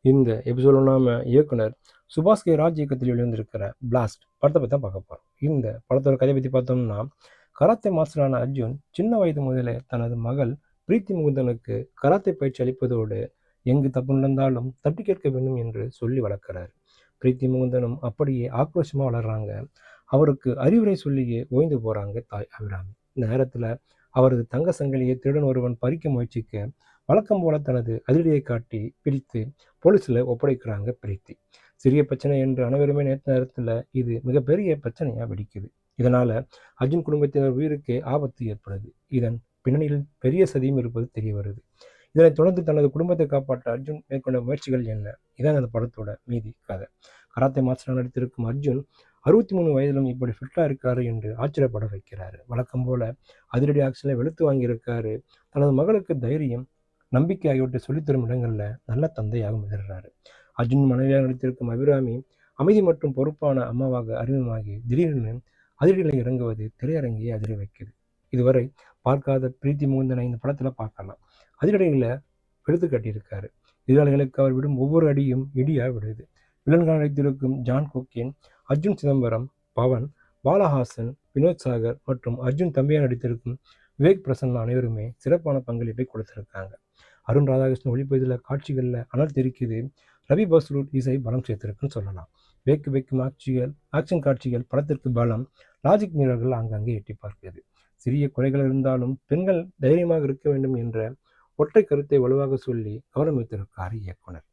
இந்த எபிசோட நாம இயக்குனர் சுபாஷ் கே ராஜ் இயக்கத்தில் வெளிவந்திருக்கிற பிளாஸ்ட் படத்தை பற்றி தான் பார்க்க போகிறோம். இந்த படத்தோட கதையை பற்றி பார்த்தோம்னா, கராத்தே மாஸ்டரான அர்ஜுன் சின்ன வயது முதலே தனது மகள் பிரீத்தி முகுந்தனுக்கு கராத்தே பயிற்சி அளிப்பதோடு எங்கு தப்பு நடந்தாலும் தட்டி கேட்க வேண்டும் என்று சொல்லி வளர்க்கிறார். பிரீத்தி முகுந்தனும் அப்படியே ஆக்ரோஷமாக வளர்றாங்க. அவருக்கு அறிவுரை சொல்லியே ஓய்ந்து போகிறாங்க தாய் அபிராமி. இந்த நேரத்தில் அவரது தங்க சங்கிலியை திருடன் ஒருவன் பறிக்க முயற்சிக்க வழக்கம் போல தனது அதிரடியை காட்டி பிடித்து போலீஸில் ஒப்படைக்கிறாங்க பிரீத்தி. சிறிய பிரச்சனை என்று அனைவருமே நேற்று நேரத்தில் இது மிகப்பெரிய பிரச்சனையாக வெடிக்குது. இதனால் அர்ஜுன் குடும்பத்தினர் உயிருக்கே ஆபத்து ஏற்படுது. இதன் பின்னணியில் பெரிய சதியும் இருப்பது தெரிய வருது. இதனைத் தொடர்ந்து தனது குடும்பத்தை காப்பாற்ற அர்ஜுன் மேற்கொண்ட முயற்சிகள் என்ன? இதான் அந்த படத்தோட மீதி கதை. கராத்தே மாஸ்டராக நடித்திருக்கும் அர்ஜுன் 63 வயதிலும் இப்படி ஃபிட்டாக இருக்காரு என்று ஆச்சரியப்பட வைக்கிறாரு. வழக்கம் போல அதிரடி ஆக்ஷனில் வெளுத்து வாங்கியிருக்காரு. தனது மகளுக்கு தைரியம், நம்பிக்கை ஆகியவற்றை சொல்லித்தரும் இடங்களில் நல்ல தந்தையாக மிதறாரு. அர்ஜுன் மனைவியாக நடித்திருக்கும் அபிராமி அமைதி மற்றும் பொறுப்பான அம்மாவாக அறிமுகமாகி திடீரென அதிரடியில் இறங்குவது திரையரங்கையை அதிர வைக்குது. இதுவரை பார்க்காத பிரீத்தி முகுந்தனை இந்த படத்தில் பார்க்கலாம். அதிரடியில் வெளுத்து கட்டியிருக்காரு. எதிராளிகளுக்கு அவர் விடும் ஒவ்வொரு அடியும் இடியாக விடுது. வில்லன்கள் நடித்திருக்கும் ஜான் கோகேன், அர்ஜுன் சிதம்பரம், பவன், பாலஹாசன், வினோத் சாகர் மற்றும் அர்ஜுன் தம்பியாக நடித்திருக்கும் விவேக் பிரசன்னா அனைவருமே சிறப்பான பங்களிப்பை கொடுத்திருக்காங்க. அருண் ராதாகிருஷ்ணன் ஒளிப்பதில் காட்சிகளில் அனல் தெரிக்குது. ரவி பஸ்ரூட் இசை பலம் சேர்த்திருக்குன்னு சொல்லலாம். வேக்கு வேக்கும் ஆக்ஷன் காட்சிகள் படத்திற்கு பலம். லாஜிக் மீறல்கள் அங்கங்கே எட்டி பார்க்குது. சிறிய குறைகள் இருந்தாலும் பெண்கள் தைரியமாக இருக்க வேண்டும் என்ற ஒற்றை கருத்தை வலுவாக சொல்லி கவனம் வைத்திருக்கார் இயக்குனர்.